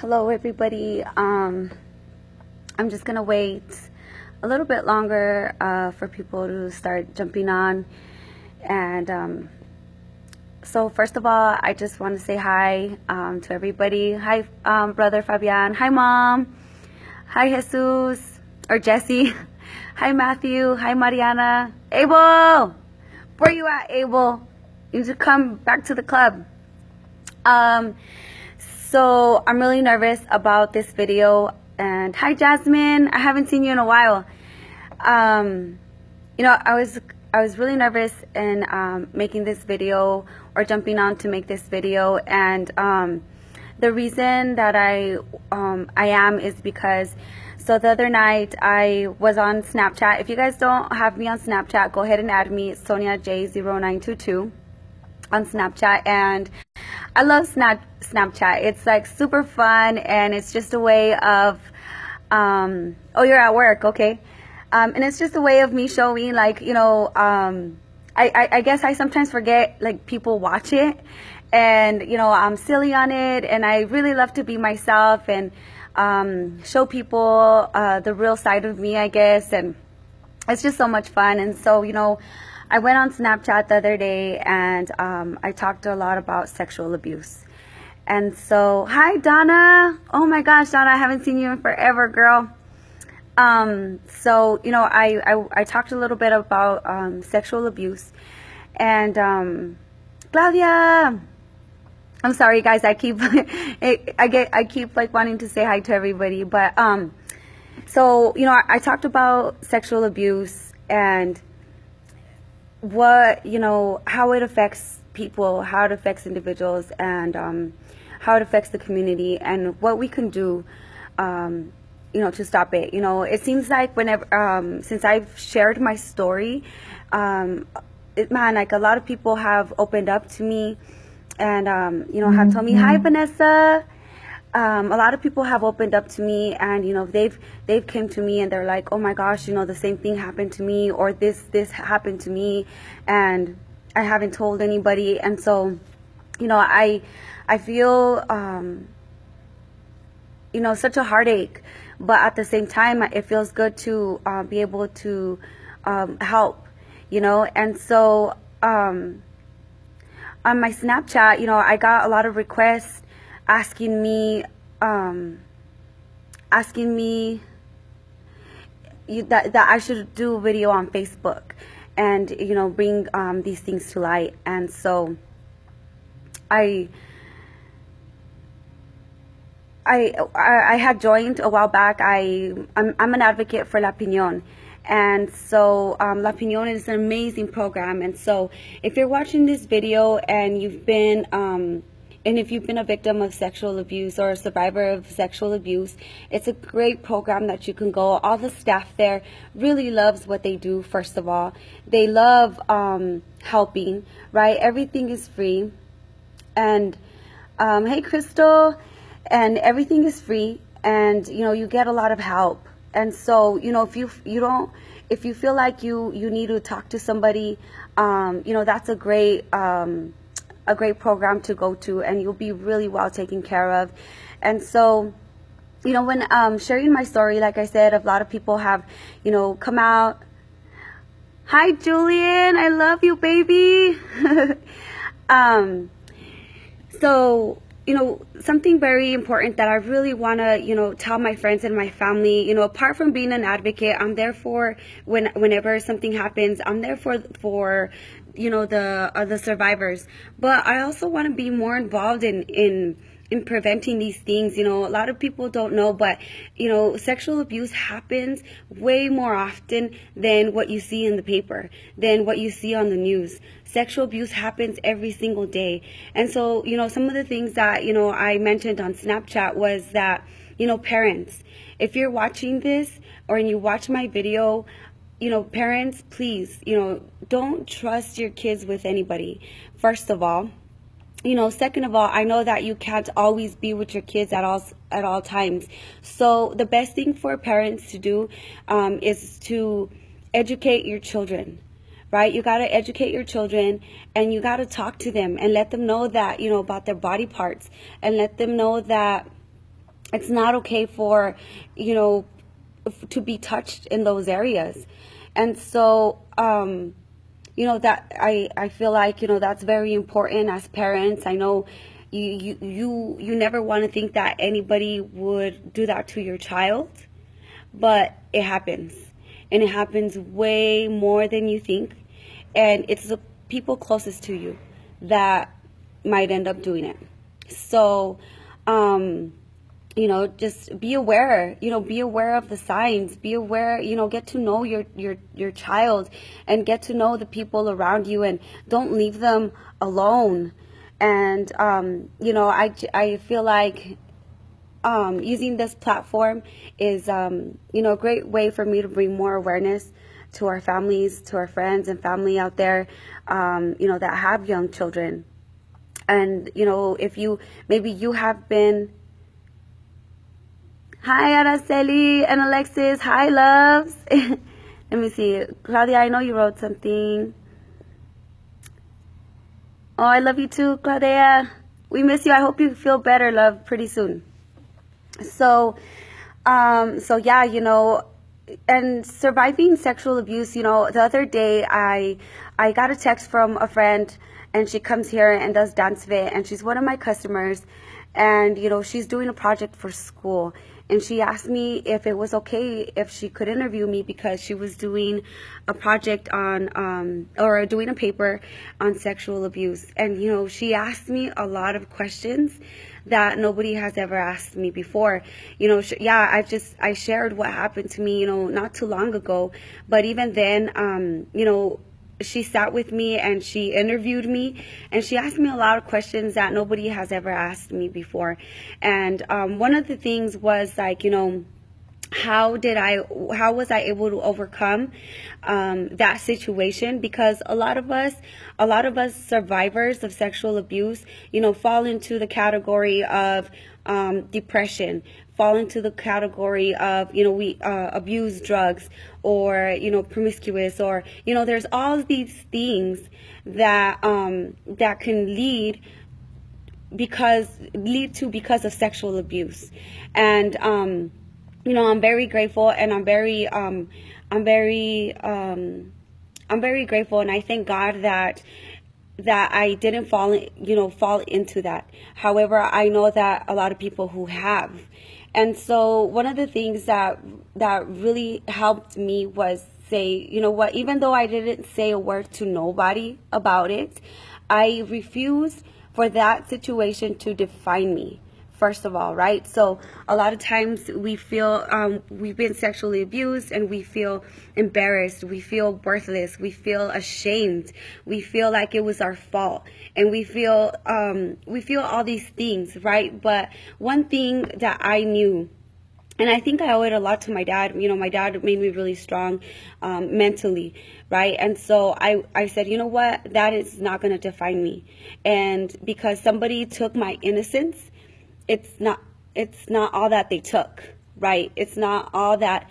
Hello everybody. I'm just gonna wait a little bit longer for people to start jumping on. And so first of all, I just want to say hi to everybody. Hi brother Fabian. Hi mom. Hi Jesus or Jesse. Hi Matthew. Hi Mariana. Abel, where you at, Abel? You need to come back to the club. So I'm really nervous about this video. And hi Jasmine, I haven't seen you in a while. You know, I was really nervous in making this video or jumping on to make this video, and the reason that I am is because so the other night I was on Snapchat. If you guys don't have me on Snapchat, go ahead and add me. It's SoniaJ0922 on Snapchat, and I love Snapchat. It's like super fun, and it's just a way of oh, you're at work, okay. And it's just a way of me showing, like, you know, I guess I sometimes forget, like, people watch it, and, you know, I'm silly on it, and I really love to be myself and show people the real side of me, I guess, and it's just so much fun. And so, you know, I went on Snapchat the other day, and I talked a lot about sexual abuse. And so, hi Donna. Oh my gosh, Donna, I haven't seen you in forever, girl. So, you know, I talked a little bit about sexual abuse. And Claudia, I'm sorry guys, I keep I keep like wanting to say hi to everybody, but so, you know, I talked about sexual abuse and what, you know, how it affects people, how it affects individuals, and how it affects the community, and what we can do, you know, to stop it. You know, it seems like whenever, since I've shared my story, man, like a lot of people have opened up to me, and, you know, have told me, hi Vanessa. A lot of people have opened up to me, and, you know, they've came to me and they're like, oh my gosh, you know, the same thing happened to me, or this happened to me, and I haven't told anybody. And so, you know, I feel, you know, such a heartache, but at the same time, it feels good to be able to help, you know. And so on my Snapchat, you know, I got a lot of requests asking me that I should do a video on Facebook and, you know, bring these things to light. And so I had joined a while back. I'm an advocate for La Piñón. And so La Piñón is an amazing program. And so if you're watching this video and you've been and if you've been a victim of sexual abuse or a survivor of sexual abuse, it's a great program that you can go. All the staff there really loves what they do. First of all, they love helping, right? Everything is free. And hey Crystal, and everything is free, and, you know, you get a lot of help. And so, you know, if you feel like you need to talk to somebody, you know, that's a great program to go to, and you'll be really well taken care of. And so, you know, when sharing my story, like I said, a lot of people have, you know, come out. Hi Julian, I love you, baby. So, you know, something very important that I really want to, you know, tell my friends and my family, you know, apart from being an advocate, I'm there for whenever something happens, I'm there for you know, the survivors. But I also want to be more involved in preventing these things. You know, a lot of people don't know, but, you know, sexual abuse happens way more often than what you see in the paper, than what you see on the news. Sexual abuse happens every single day. And so, you know, some of the things that, you know, I mentioned on Snapchat was that, you know, parents, if you're watching this or you watch my video, you know, parents, please, you know, don't trust your kids with anybody, first of all. You know, second of all, I know that you can't always be with your kids at all times. So the best thing for parents to do is to educate your children, right? You got to educate your children, and you got to talk to them and let them know that, you know, about their body parts, and let them know that, It's not okay for, you know, to be touched in those areas. And so, you know, that I feel like, you know, that's very important as parents. I know you never want to think that anybody would do that to your child, but it happens. And it happens way more than you think. And it's the people closest to you that might end up doing it. So, you know, just be aware, you know, be aware of the signs, be aware, you know, get to know your child and get to know the people around you, and don't leave them alone. And, you know, I feel like, using this platform is, you know, a great way for me to bring more awareness to our families, to our friends and family out there, you know, that have young children. And, you know, if maybe you have been. Hi, Araceli and Alexis. Hi, loves. Let me see. Claudia, I know you wrote something. Oh, I love you too, Claudia. We miss you. I hope you feel better, love, pretty soon. So yeah, you know, and surviving sexual abuse, you know, the other day I got a text from a friend, and she comes here and does Dance Fit, and she's one of my customers, and, you know, she's doing a project for school. And she asked me if it was okay if she could interview me, because she was doing a project on, or doing a paper on sexual abuse. And, you know, she asked me a lot of questions that nobody has ever asked me before. You know, yeah, I shared what happened to me, you know, not too long ago. But even then, you know, she sat with me and she interviewed me, and she asked me a lot of questions that nobody has ever asked me before. And one of the things was like, you know, how was I able to overcome that situation? Because a lot of us survivors of sexual abuse, you know, fall into the category of depression, fall into the category of, you know, we abuse drugs, or, you know, promiscuous, or, you know, there's all these things that that can lead because of sexual abuse. And you know, I'm very grateful, and I'm very grateful, and I thank God that I didn't fall into that. However, I know that a lot of people who have. And so one of the things that really helped me was say, you know what, even though I didn't say a word to nobody about it, I refused for that situation to define me. First of all, right? So a lot of times we feel we've been sexually abused, and we feel embarrassed, we feel worthless, we feel ashamed, we feel like it was our fault, and we feel all these things, right? But one thing that I knew, and I think I owe it a lot to my dad. You know, my dad made me really strong mentally, right? And so I said, you know what, that is not going to define me. And because somebody took my innocence, it's not all that they took, right? It's not all that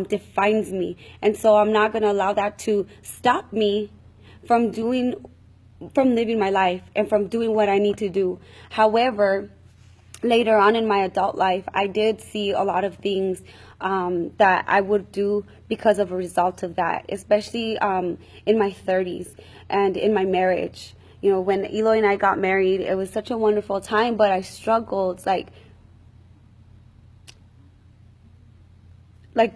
defines me. And so I'm not going to allow that to stop me from living my life and from doing what I need to do. However, later on in my adult life, I did see a lot of things that I would do because of a result of that, especially in my 30s and in my marriage. You know, when Eloy and I got married, it was such a wonderful time, but I struggled. Like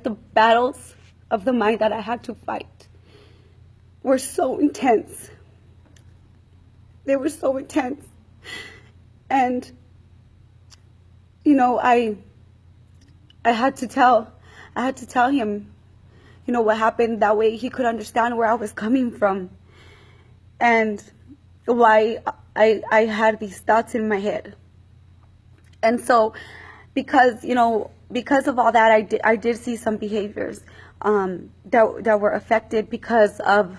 the battles of the mind that I had to fight were so intense. They were so intense. And, you know, I had to tell him, you know, what happened. That way he could understand where I was coming from. And why I had these thoughts in my head. And so because of all that, I did see some behaviors that were affected because of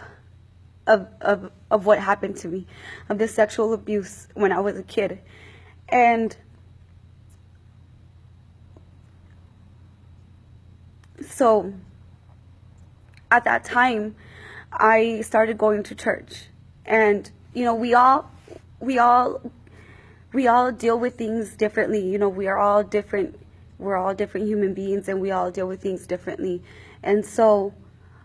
what happened to me, of the sexual abuse when I was a kid. And so at that time, I started going to church. And, you know, we all deal with things differently. You know, we are all different we're all different human beings, and we all deal with things differently. And so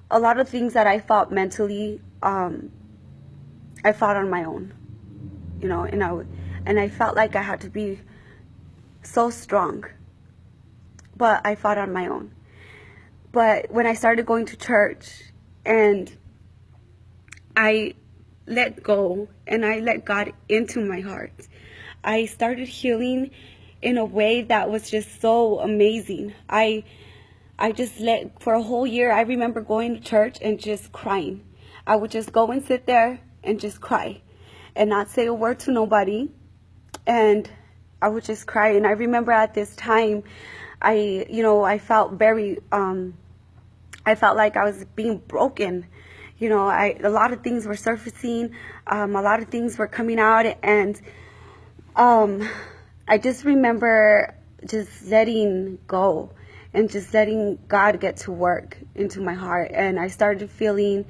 a lot of things that I fought mentally, I fought on my own, you know, and I felt like I had to be so strong, but I fought on my own. But when I started going to church and I let go and I let God into my heart, I started healing in a way that was just so amazing. I just for a whole year, I remember going to church and just crying. I would just go and sit there and just cry and not say a word to nobody. And I would just cry. And I remember at this time, I felt very, I felt like I was being broken. You know, a lot of things were surfacing, a lot of things were coming out, and I just remember just letting go and just letting God get to work into my heart. And I started feeling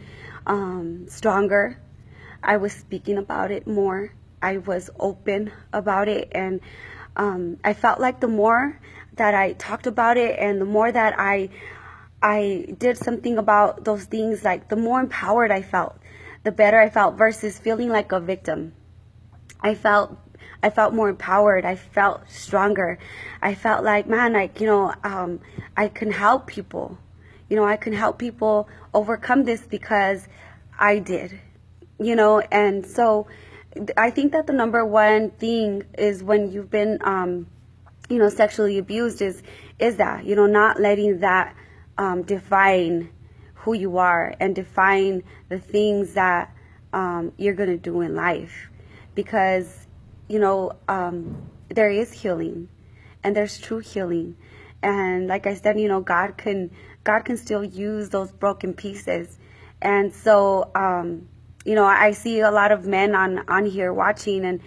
stronger. I was speaking about it more. I was open about it, and I felt like the more that I talked about it and the more that I did something about those things, like the more empowered I felt, the better I felt, versus feeling like a victim. I felt more empowered. I felt stronger. I felt like, man, like, I can help people. I can help people overcome this because I did, and so I think that the number one thing is when you've been, sexually abused is that, not letting that define who you are and define the things that you're going to do in life. Because, there is healing and there's true healing. And like I said, God can still use those broken pieces. And so, I see a lot of men on here watching, and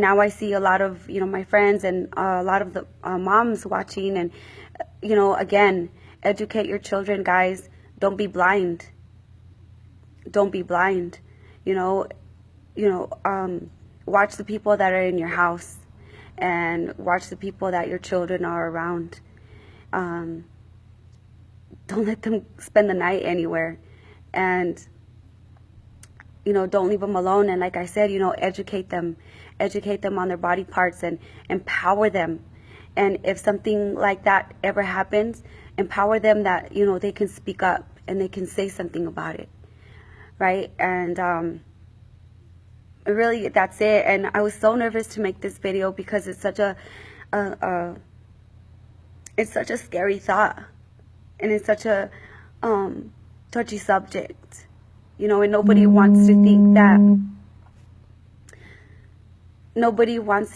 now I see a lot of, my friends and a lot of the moms watching. And, again, educate your children, guys. Don't be blind. Don't be blind. Watch the people that are in your house and watch the people that your children are around. Don't let them spend the night anywhere. And, don't leave them alone. And like I said, educate them on their body parts and empower them. And if something like that ever happens, empower them that, they can speak up and they can say something about it. Right? And, really, that's it. And I was so nervous to make this video because it's such a scary thought, and it's such a touchy subject, and nobody wants to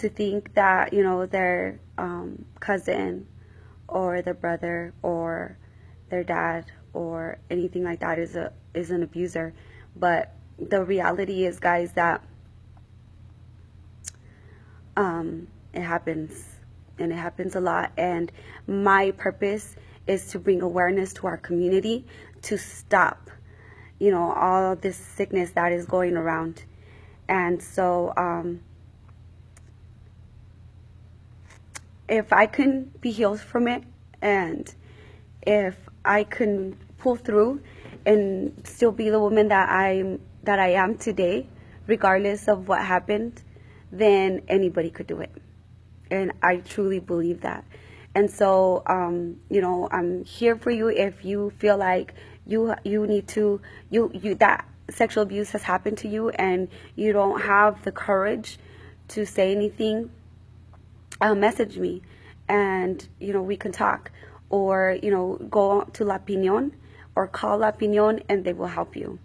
think that their cousin or their brother or their dad or anything like that is an abuser. But the reality is, guys, that it happens, and it happens a lot. And my purpose is to bring awareness to our community to stop, all this sickness that is going around. And so, if I can be healed from it, and if I can pull through and still be the woman that I am today, regardless of what happened, then anybody could do it. And I truly believe that. And so, I'm here for you if you feel like you need to, that sexual abuse has happened to you and you don't have the courage to say anything. Message me, and we can talk, or go to La Opinion or call La Opinion, and they will help you.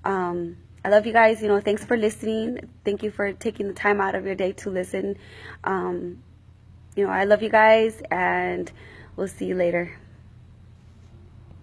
I love you guys. Thanks for listening. Thank you for taking the time out of your day to listen. I love you guys, and we'll see you later.